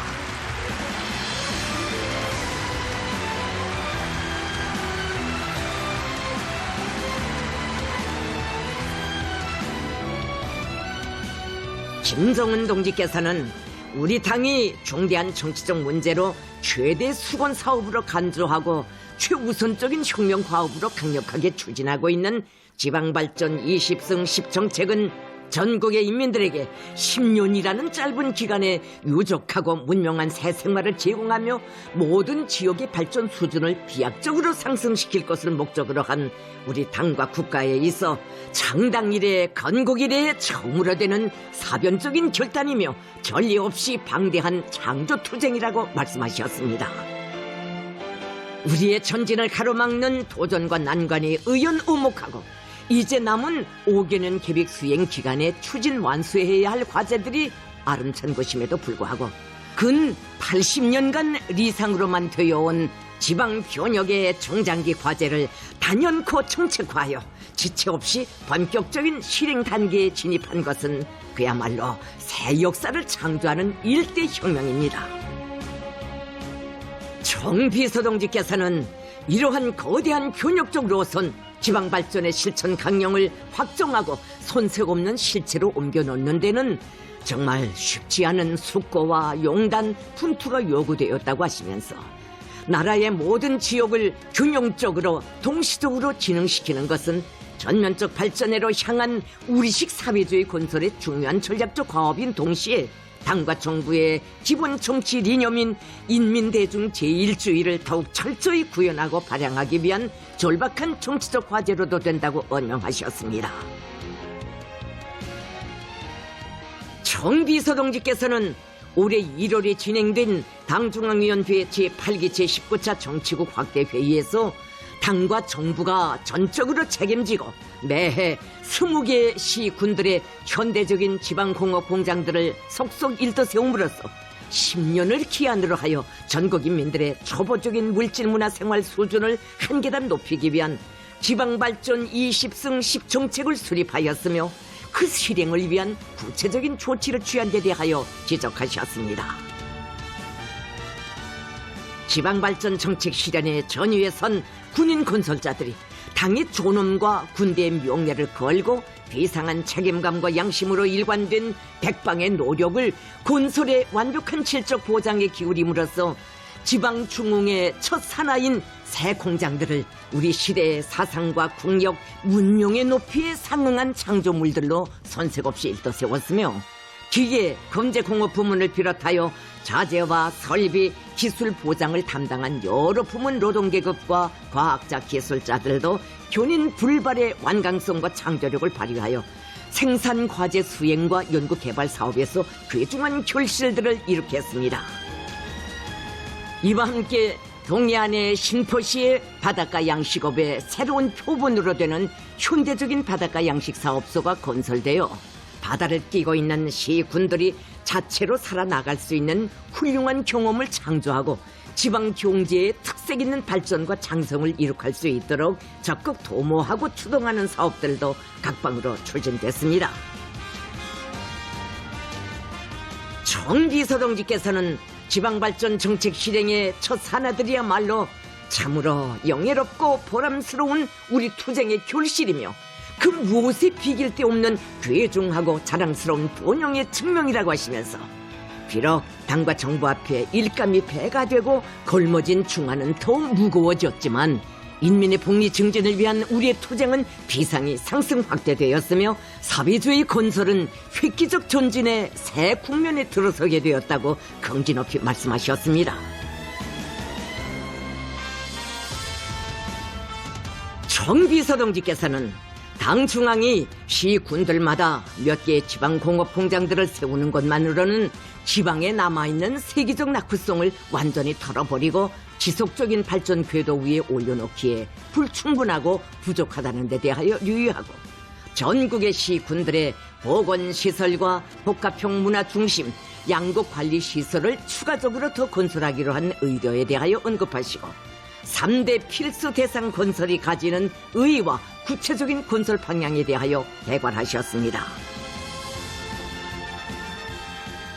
김정은 동지께서는 우리 당이 중대한 정치적 문제로 최대 수건 사업으로 간주하고 최우선적인 혁명 과업으로 강력하게 추진하고 있는 지방발전 20승 10정책은 전국의 인민들에게 10년이라는 짧은 기간에 유족하고 문명한 새 생활을 제공하며 모든 지역의 발전 수준을 비약적으로 상승시킬 것을 목적으로 한 우리 당과 국가에 있어 창당 이래 건국 이래 처음으로 되는 사변적인 결단이며 전례 없이 방대한 창조투쟁이라고 말씀하셨습니다. 우리의 전진을 가로막는 도전과 난관이 의연오목하고 이제 남은 5개년 계획 수행 기간에 추진 완수해야 할 과제들이 아름찬 것임에도 불구하고 근 80년간 리상으로만 되어온 지방 변혁의 중장기 과제를 단연코 정책화하여 지체 없이 본격적인 실행 단계에 진입한 것은 그야말로 새 역사를 창조하는 일대 혁명입니다. 정비서동지께서는 이러한 거대한 변혁적으로선 지방발전의 실천 강령을 확정하고 손색 없는 실체로 옮겨놓는 데는 정말 쉽지 않은 숙고와 용단, 분투가 요구되었다고 하시면서 나라의 모든 지역을 균형적으로 동시적으로 진흥시키는 것은 전면적 발전으로 향한 우리식 사회주의 건설의 중요한 전략적 과업인 동시에 당과 정부의 기본 정치 이념인 인민대중 제1주의를 더욱 철저히 구현하고 발양하기 위한 절박한 정치적 과제로도 된다고 언명하셨습니다. 정비서동지께서는 올해 1월에 진행된 당중앙위원회 제8기 제19차 정치국 확대회의에서 당과 정부가 전적으로 책임지고 매해 20개 시군들의 현대적인 지방공업 공장들을 속속 일떠세움으로써 10년을 기한으로 하여 전국 인민들의 초보적인 물질문화 생활 수준을 한 계단 높이기 위한 지방발전 20승 10정책을 수립하였으며 그 실행을 위한 구체적인 조치를 취한 데 대하여 지적하셨습니다. 지방발전 정책 실현의 전위에 선 군인 건설자들이 당의 존엄과 군대의 명예를 걸고 비상한 책임감과 양심으로 일관된 백방의 노력을 건설의 완벽한 질적 보장에 기울임으로써 지방 중흥의 첫 산하인 새 공장들을 우리 시대의 사상과 국력, 문명의 높이에 상응한 창조물들로 손색 없이 일떠세웠으며 기계, 검제공업 부문을 비롯하여 자재와 설비, 기술 보장을 담당한 여러 부문 노동계급과 과학자, 기술자들도 견인 불발의 완강성과 창조력을 발휘하여 생산 과제 수행과 연구개발 사업에서 귀중한 결실들을 이룩했습니다. 이와 함께 동해안의 신포시의 바닷가 양식업의 새로운 표본으로 되는 현대적인 바닷가 양식 사업소가 건설되어 바다를 끼고 있는 시군들이 자체로 살아나갈 수 있는 훌륭한 경험을 창조하고 지방 경제의 특색 있는 발전과 장성을 이룩할 수 있도록 적극 도모하고 추동하는 사업들도 각방으로 추진됐습니다. 정비서동지께서는 지방발전 정책 실행의 첫 산하들이야말로 참으로 영예롭고 보람스러운 우리 투쟁의 결실이며 그 무엇에 비길 데 없는 괴중하고 자랑스러운 본영의 증명이라고 하시면서 비록 당과 정부 앞에 일감이 배가 되고 걸머진 중화는 더욱 무거워졌지만 인민의 복리 증진을 위한 우리의 투쟁은 비상이 상승 확대되었으며 사회주의 건설은 획기적 전진의 새 국면에 들어서게 되었다고 긍지 높이 말씀하셨습니다. 정비서동지께서는 당 중앙이 시군들마다 몇 개의 지방공업 공장들을 세우는 것만으로는 지방에 남아있는 세계적 낙후성을 완전히 털어버리고 지속적인 발전 궤도 위에 올려놓기에 불충분하고 부족하다는 데 대하여 유의하고 전국의 시군들의 보건시설과 복합형 문화 중심 양곡관리시설을 추가적으로 더 건설하기로 한 의도에 대하여 언급하시고 3대 필수 대상 건설이 가지는 의의와 구체적인 건설 방향에 대하여 대괄하셨습니다.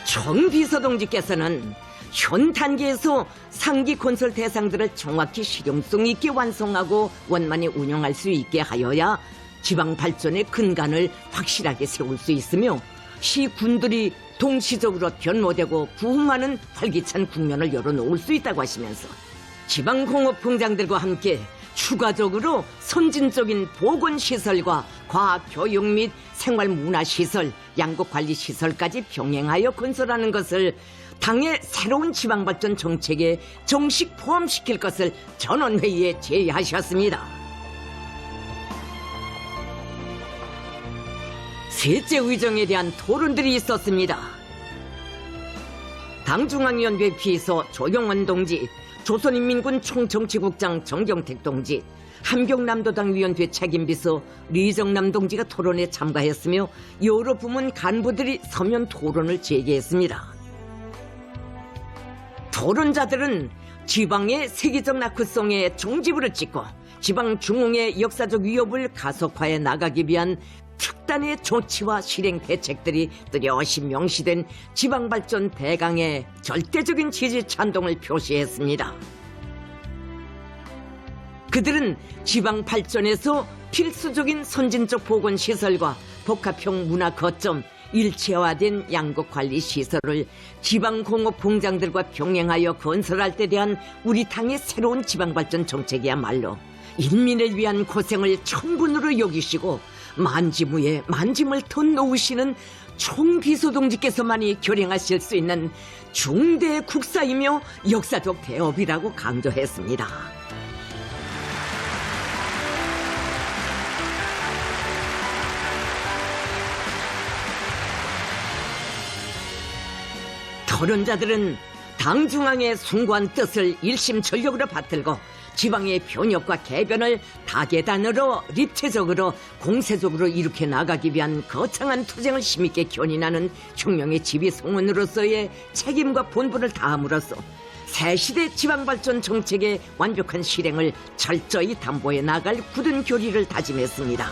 총비서동지께서는 현 단계에서 상기 건설 대상들을 정확히 실용성 있게 완성하고 원만히 운영할 수 있게 하여야 지방 발전의 근간을 확실하게 세울 수 있으며 시군들이 동시적으로 변모되고 부흥하는 활기찬 국면을 열어놓을 수 있다고 하시면서 지방공업공장들과 함께 추가적으로 선진적인 보건시설과 과학교육 및 생활문화시설, 양곡관리시설까지 병행하여 건설하는 것을 당의 새로운 지방발전 정책에 정식 포함시킬 것을 전원회의에 제의하셨습니다. 셋째 의정에 대한 토론들이 있었습니다. 당중앙위원회 비서 조경원 동지, 조선인민군 총정치국장 정경택 동지, 함경남도당 위원회 책임비서 리정남 동지가 토론에 참가했으며 여러 부문 간부들이 서면 토론을 제기했습니다. 토론자들은 지방의 세계적 낙후성에 종지부를 찍고 지방 중흥의 역사적 위협을 가속화해 나가기 위한 특단의 조치와 실행 대책들이 뚜렷이 명시된 지방발전 대강에 절대적인 지지 찬동을 표시했습니다. 그들은 지방발전에서 필수적인 선진적 보건시설과 복합형 문화 거점, 일체화된 양곡관리시설을 지방공업공장들과 병행하여 건설할 때 대한 우리 당의 새로운 지방발전 정책이야말로 인민을 위한 고생을 천분으로 여기시고 만지무에 만짐을 더 놓으시는 총비서동지께서만이 결행하실 수 있는 중대 국사이며 역사적 대업이라고 강조했습니다. 토론자들은 당 중앙의 숭고한 뜻을 일심전력으로 받들고 지방의 변혁과 개변을 다계단으로 입체적으로 공세적으로 일으켜 나가기 위한 거창한 투쟁을 힘있게 견인하는 혁명의 지휘송원으로서의 책임과 본분을 다함으로써 새시대 지방발전 정책의 완벽한 실행을 철저히 담보해 나갈 굳은 교리를 다짐했습니다.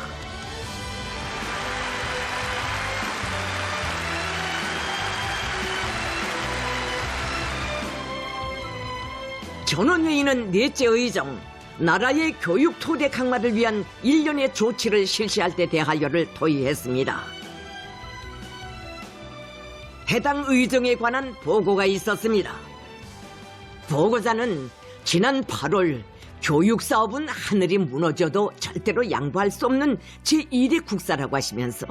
전원회의는 넷째 의정, 나라의 교육 토대 강화를 위한 일련의 조치를 실시할 때 대하여를 토의했습니다. 해당 의정에 관한 보고가 있었습니다. 보고자는 지난 8월 교육사업은 하늘이 무너져도 절대로 양보할 수 없는 제1의 국사라고 하시면서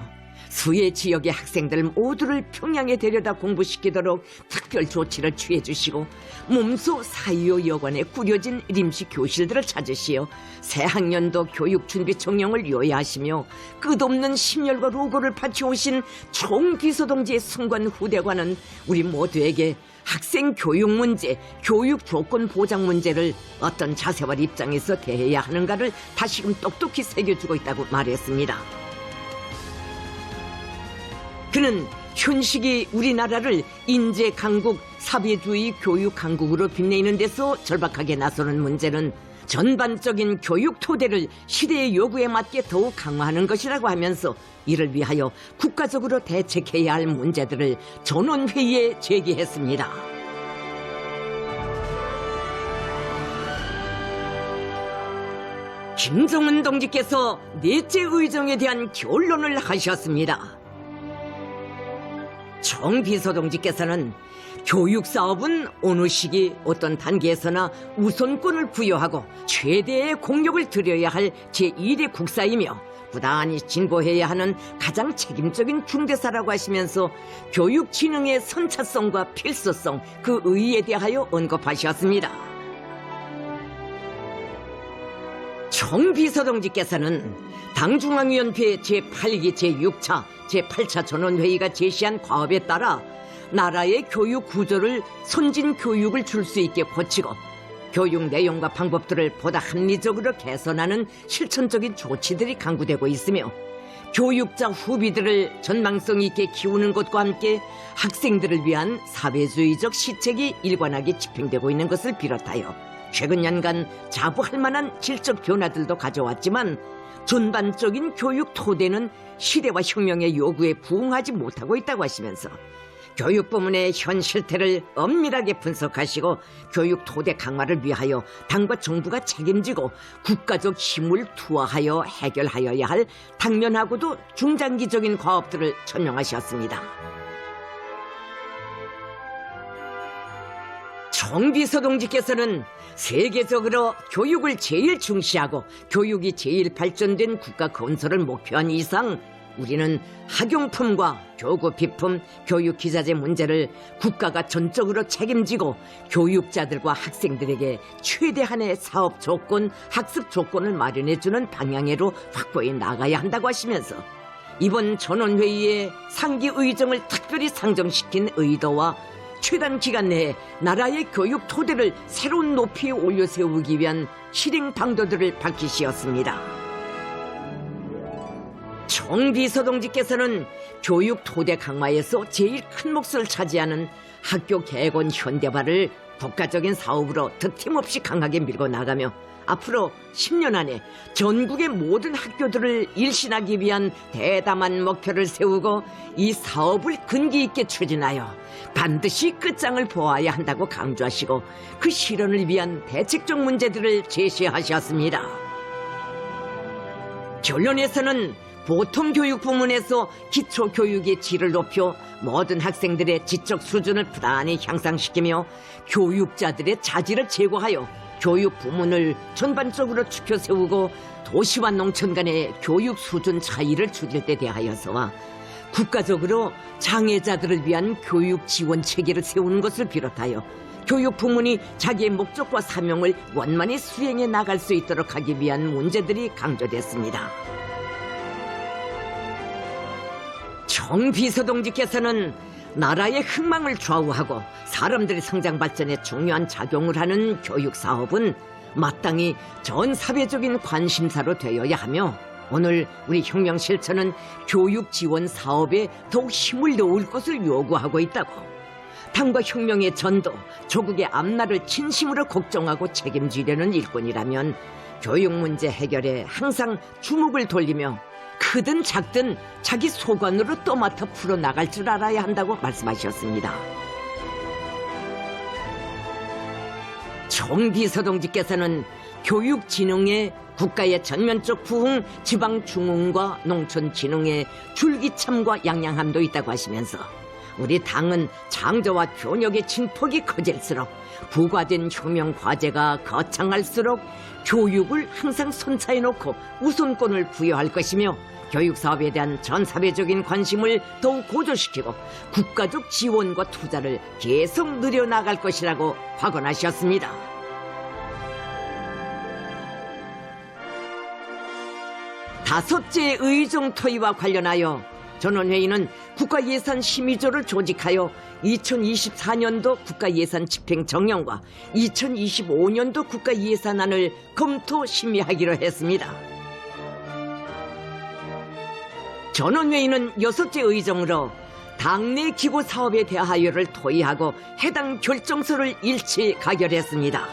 수해 지역의 학생들 모두를 평양에 데려다 공부시키도록 특별 조치를 취해 주시고 몸소 4.25 여관에 꾸려진 임시 교실들을 찾으시어 새 학년도 교육 준비 총령을 요해하시며 끝없는 심혈과 로고를 바쳐오신 총비서동지의 순관 후대관은 우리 모두에게 학생 교육 문제, 교육 조건 보장 문제를 어떤 자세와 입장에서 대해야 하는가를 다시금 똑똑히 새겨주고 있다고 말했습니다. 그는 현 시기 우리나라를 인재 강국, 사회주의 교육 강국으로 빛내는 데서 절박하게 나서는 문제는 전반적인 교육 토대를 시대의 요구에 맞게 더욱 강화하는 것이라고 하면서 이를 위하여 국가적으로 대책해야 할 문제들을 전원회의에 제기했습니다. 김정은 동지께서 넷째 의정에 대한 결론을 하셨습니다. 총비서동지께서는 교육사업은 어느 시기 어떤 단계에서나 우선권을 부여하고 최대의 공력을 들여야 할 제1의 국사이며 부단히 진보해야 하는 가장 책임적인 중대사라고 하시면서 교육 진흥의 선차성과 필수성, 그 의의에 대하여 언급하셨습니다. 총비서동지께서는 당중앙위원회 제8기 제6차 제8차 전원회의가 제시한 과업에 따라 나라의 교육 구조를 선진 교육을 줄 수 있게 고치고 교육 내용과 방법들을 보다 합리적으로 개선하는 실천적인 조치들이 강구되고 있으며 교육자 후비들을 전망성 있게 키우는 것과 함께 학생들을 위한 사회주의적 시책이 일관하게 집행되고 있는 것을 비롯하여 최근 년간 자부할 만한 질적 변화들도 가져왔지만 전반적인 교육 토대는 시대와 혁명의 요구에 부응하지 못하고 있다고 하시면서 교육 부문의 현 실태를 엄밀하게 분석하시고 교육 토대 강화를 위하여 당과 정부가 책임지고 국가적 힘을 투하하여 해결하여야 할 당면하고도 중장기적인 과업들을 천명하셨습니다. 정비서 동지께서는 세계적으로 교육을 제일 중시하고 교육이 제일 발전된 국가 건설을 목표한 이상 우리는 학용품과 교구 비품, 교육 기자재 문제를 국가가 전적으로 책임지고 교육자들과 학생들에게 최대한의 사업 조건, 학습 조건을 마련해주는 방향으로 확보해 나가야 한다고 하시면서 이번 전원회의에 상기 의정을 특별히 상정시킨 의도와 최단 기간 내에 나라의 교육 토대를 새로운 높이에 올려 세우기 위한 실행 방도들을 밝히시었습니다. 정비서 동지께서는 교육 토대 강화에서 제일 큰 몫을 차지하는 학교 개건 현대화를 국가적인 사업으로 득템없이 강하게 밀고 나가며 앞으로 10년 안에 전국의 모든 학교들을 일신하기 위한 대담한 목표를 세우고 이 사업을 근기 있게 추진하여 반드시 끝장을 보아야 한다고 강조하시고 그 실현을 위한 대책적 문제들을 제시하셨습니다. 결론에서는 보통 교육 부문에서 기초교육의 질을 높여 모든 학생들의 지적 수준을 부단히 향상시키며 교육자들의 자질을 제고하여 교육 부문을 전반적으로 추켜 세우고 도시와 농촌 간의 교육 수준 차이를 줄일 데 대하여서와 국가적으로 장애자들을 위한 교육 지원 체계를 세우는 것을 비롯하여 교육 부문이 자기의 목적과 사명을 원만히 수행해 나갈 수 있도록 하기 위한 문제들이 강조됐습니다. 정비서 동지께서는 나라의 흥망을 좌우하고 사람들의 성장 발전에 중요한 작용을 하는 교육 사업은 마땅히 전 사회적인 관심사로 되어야 하며 오늘 우리 혁명 실천은 교육 지원 사업에 더욱 힘을 넣을 것을 요구하고 있다고 당과 혁명의 전도, 조국의 앞날을 진심으로 걱정하고 책임지려는 일꾼이라면 교육 문제 해결에 항상 주목을 돌리며 크든 작든 자기 소관으로 떠맡아 풀어나갈 줄 알아야 한다고 말씀하셨습니다. 정비서 동지께서는 교육진흥에 국가의 전면적 부흥, 지방중흥과 농촌진흥에 줄기참과 양양함도 있다고 하시면서 우리 당은 장저와 교역의 진폭이 커질수록 부과된 혁명 과제가 거창할수록 교육을 항상 선차에 놓고 우선권을 부여할 것이며 교육 사업에 대한 전 사회적인 관심을 더욱 고조시키고 국가적 지원과 투자를 계속 늘려나갈 것이라고 확언하셨습니다. 다섯째 의정 토의와 관련하여 전원회의는 국가예산 심의조를 조직하여 2024년도 국가예산 집행 정령과 2025년도 국가예산안을 검토 심의하기로 했습니다. 전원회의는 6째 의정으로 당내 기구 사업에 대하여를 토의하고 해당 결정서를 일치 가결했습니다.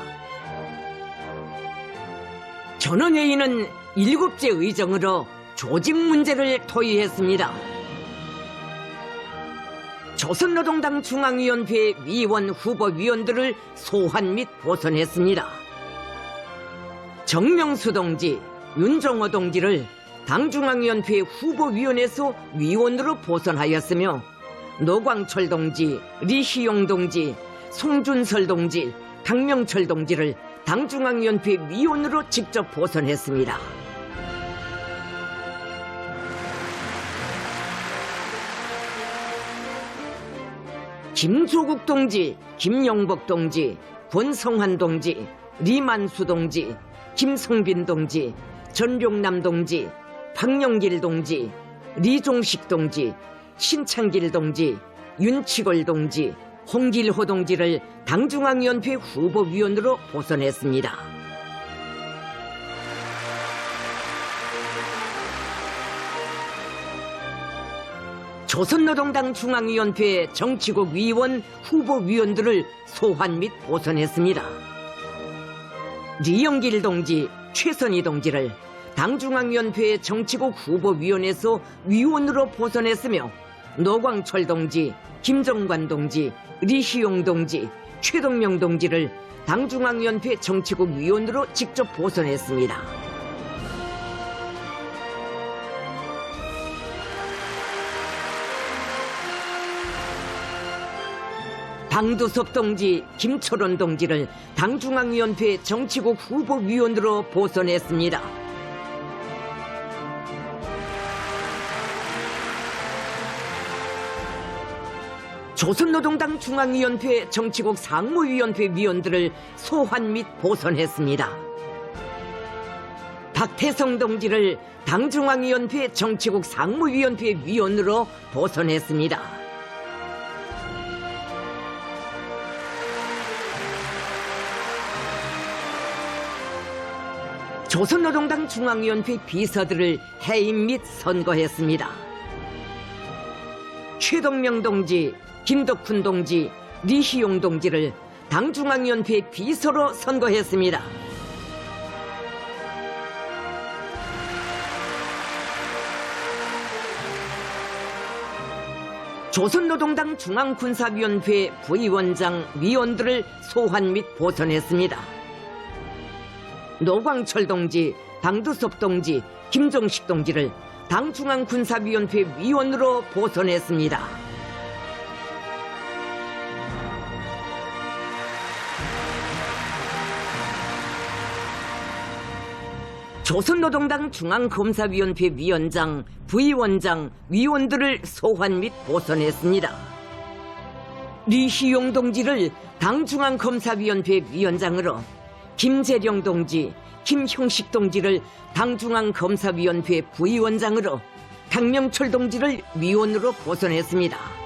전원회의는 7째 의정으로 조직 문제를 토의했습니다. 조선노동당 중앙위원회 위원 후보위원들을 소환 및 보선했습니다. 정명수 동지, 윤정호 동지를 당중앙위원회 후보위원회에서 위원으로 보선하였으며 노광철 동지, 리희용 동지, 송준설 동지, 강명철 동지를 당중앙위원회 위원으로 직접 보선했습니다. 김조국 동지, 김용복 동지, 권성환 동지, 리만수 동지, 김성빈 동지, 전룡남 동지, 박영길 동지, 리종식 동지, 신창길 동지, 윤치걸 동지, 홍길호 동지를 당중앙위원회 후보위원으로 보선했습니다. 조선노동당 중앙위원회 정치국 위원 후보위원들을 소환 및 보선했습니다. 리영길 동지, 최선희 동지를 당중앙위원회 정치국 후보위원회에서 위원으로 보선했으며 노광철 동지, 김정관 동지, 리희용 동지, 최동명 동지를 당중앙위원회 정치국 위원으로 직접 보선했습니다. 방두섭 동지, 김철원 동지를 당중앙위원회 정치국 후보위원으로 보선했습니다. 조선노동당 중앙위원회 정치국 상무위원회 위원들을 소환 및 보선했습니다. 박태성 동지를 당중앙위원회 정치국 상무위원회 위원으로 보선했습니다. 조선노동당 중앙위원회 비서들을 해임 및 선거했습니다. 최동명 동지, 김덕훈 동지, 리희용 동지를 당중앙위원회 비서로 선거했습니다. 조선노동당 중앙군사위원회 부위원장, 위원들을 소환 및 보선했습니다. 노광철 동지, 방두섭 동지, 김종식 동지를 당중앙군사위원회 위원으로 보선했습니다. 조선노동당 중앙검사위원회 위원장, 부위원장, 위원들을 소환 및 보선했습니다. 리희용 동지를 당중앙검사위원회 위원장으로, 김재령 동지, 김형식 동지를 당중앙검사위원회 부위원장으로, 강명철 동지를 위원으로 보선했습니다.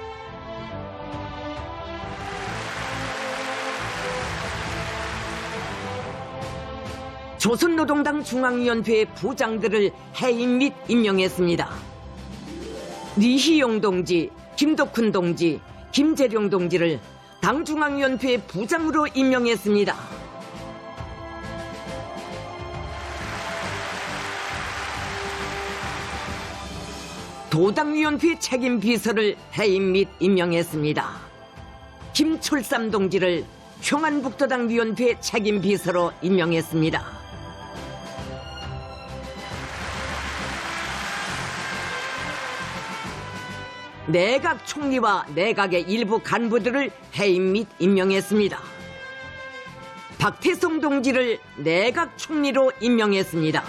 조선노동당 중앙위원회 부장들을 해임 및 임명했습니다. 리희용 동지, 김덕훈 동지, 김재령 동지를 당중앙위원회 부장으로 임명했습니다. 도당위원회 책임비서를 해임 및 임명했습니다. 김철삼 동지를 평안북도당위원회 책임비서로 임명했습니다. 내각 총리와 내각의 일부 간부들을 해임 및 임명했습니다. 박태성 동지를 내각 총리로 임명했습니다.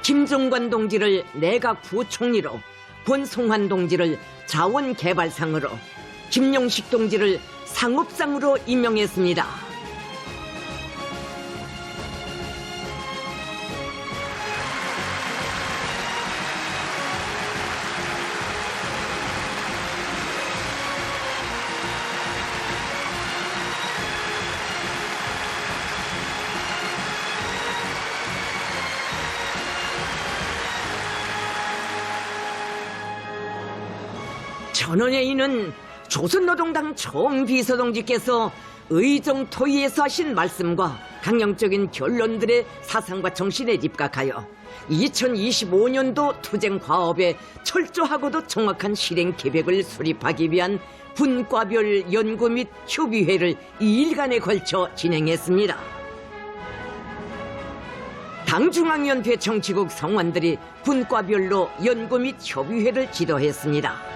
김종관 동지를 내각 부총리로, 권송환 동지를 자원개발상으로, 김용식 동지를 상업상으로 임명했습니다. 전원에 있는 조선노동당 총비서동지께서 의정토의에서 하신 말씀과 강령적인 결론들의 사상과 정신에 입각하여 2025년도 투쟁 과업에 철저하고도 정확한 실행 계획을 수립하기 위한 분과별 연구 및 협의회를 2일간에 걸쳐 진행했습니다. 당중앙위원회 정치국 성원들이 분과별로 연구 및 협의회를 지도했습니다.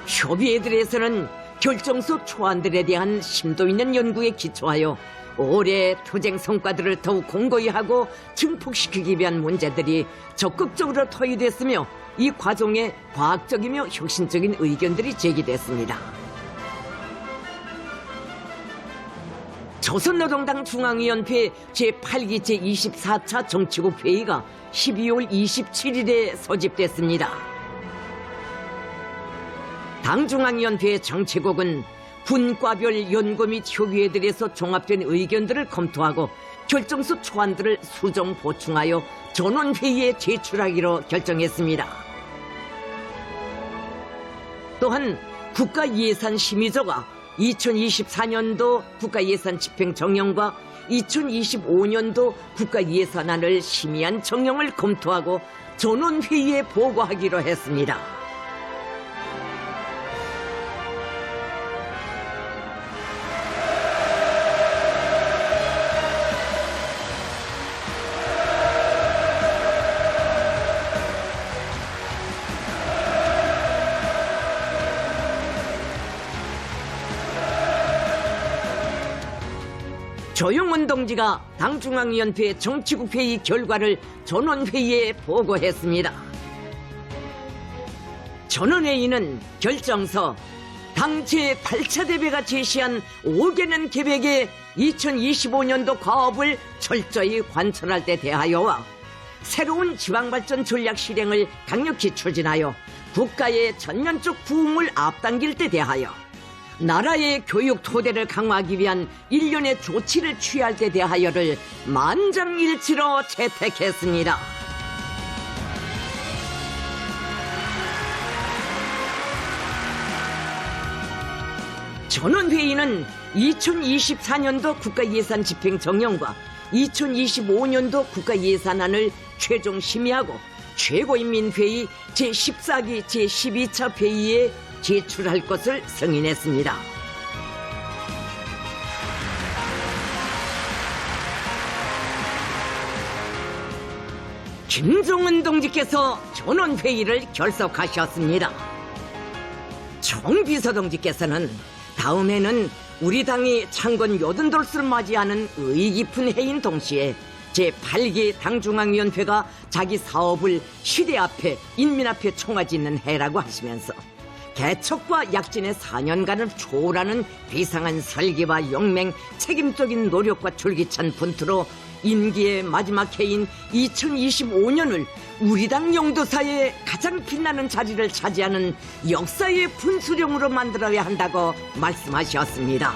협의회들에서는 결정서 초안들에 대한 심도 있는 연구에 기초하여 올해 투쟁 성과들을 더욱 공고히 하고 증폭시키기 위한 문제들이 적극적으로 토의됐으며 이 과정에 과학적이며 혁신적인 의견들이 제기됐습니다. 조선노동당 중앙위원회 제8기 제24차 정치국 회의가 12월 27일에 소집됐습니다. 당 중앙위원회 정치국은 분과별 연구 및 협의회들에서 종합된 의견들을 검토하고 결정서 초안들을 수정 보충하여 전원회의에 제출하기로 결정했습니다. 또한 국가예산심의조가 2024년도 국가예산 집행 정령과 2025년도 국가예산안을 심의한 정령을 검토하고 전원회의에 보고하기로 했습니다. 조용훈 동지가 당 중앙위원회 정치국 회의 결과를 전원회의에 보고했습니다. 전원회의는 결정서, 당 제8차 대회가 제시한 5개년 계획의 2025년도 과업을 철저히 관철할 데 대하여와 새로운 지방발전 전략 실행을 강력히 추진하여 국가의 전면적 부흥을 앞당길 데 대하여 나라의 교육 토대를 강화하기 위한 일련의 조치를 취할 데 대하여를 만장일치로 채택했습니다. 전원회의는 2024년도 국가예산 집행 정령과 2025년도 국가예산안을 최종 심의하고 최고인민회의 제14기 제12차 회의에 제출할 것을 승인했습니다. 김종은 동지께서 전원회의를 결석하셨습니다. 총비서 동지께서는 다음에는 우리 당이 창건 80돌수를 맞이하는 의의 깊은 해인 동시에 제8기 당중앙위원회가 자기 사업을 시대 앞에 인민 앞에 총아짓는 해라고 하시면서 개척과 약진의 4년간을 초월하는 비상한 설계와 용맹, 책임적인 노력과 줄기찬 분투로 임기의 마지막 해인 2025년을 우리 당 영도사의 가장 빛나는 자리를 차지하는 역사의 분수령으로 만들어야 한다고 말씀하셨습니다.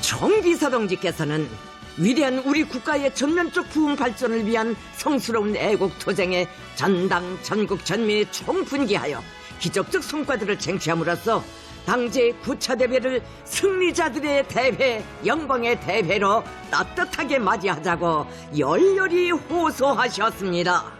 총비서 동지께서는 위대한 우리 국가의 전면적 부흥 발전을 위한 성스러운 애국투쟁에 전당 전국 전민이 총분기하여 기적적 성과들을 쟁취함으로써 당제 9차 대회를 승리자들의 대회, 영광의 대회로 따뜻하게 맞이하자고 열렬히 호소하셨습니다.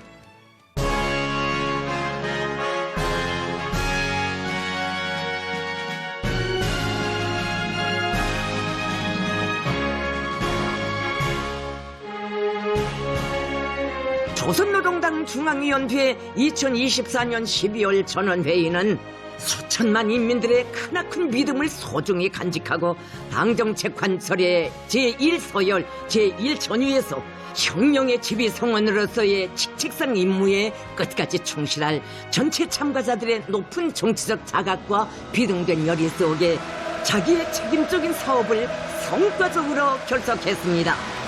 조선노동당 중앙위원회 2024년 12월 전원회의는 수천만 인민들의 크나큰 믿음을 소중히 간직하고 당정책 관철의 제1서열, 제1전위에서 혁명의 지휘성원으로서의 직책상 임무에 끝까지 충실할 전체 참가자들의 높은 정치적 자각과 비등된 열의 속에 자기의 책임적인 사업을 성과적으로 결석했습니다.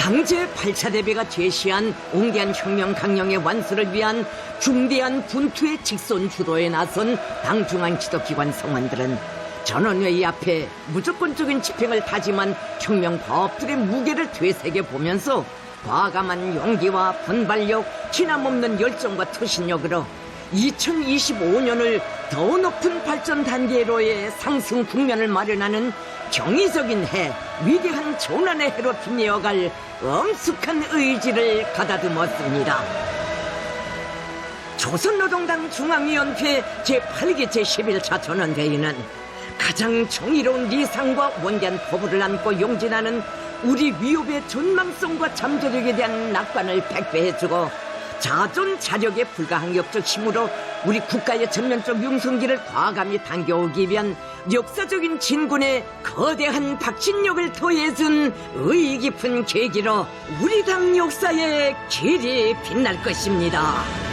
당제 8차 대회가 제시한 옹대한 혁명 강령의 완수를 위한 중대한 분투의 직선 주도에 나선 당 중앙 지도기관 성원들은 전원회의 앞에 무조건적인 집행을 다짐한 혁명 과업들의 무게를 되새겨보면서 과감한 용기와 분발력, 진함없는 열정과 투신력으로 2025년을 더 높은 발전 단계로의 상승 국면을 마련하는 경이적인 해, 위대한 전환의 해로 빛내어갈 엄숙한 의지를 가다듬었습니다. 조선노동당 중앙위원회 제8기 제11차 전원회의는 가장 정의로운 리상과 원대한 포부를 안고 용진하는 우리 위협의 전망성과 잠재력에 대한 낙관을 백배해주고 자존 자력의 불가항력적 힘으로 우리 국가의 전면적 융성기를 과감히 당겨오기 위한 역사적인 진군에 거대한 박진력을 더해준 의의 깊은 계기로 우리 당 역사의 길이 빛날 것입니다.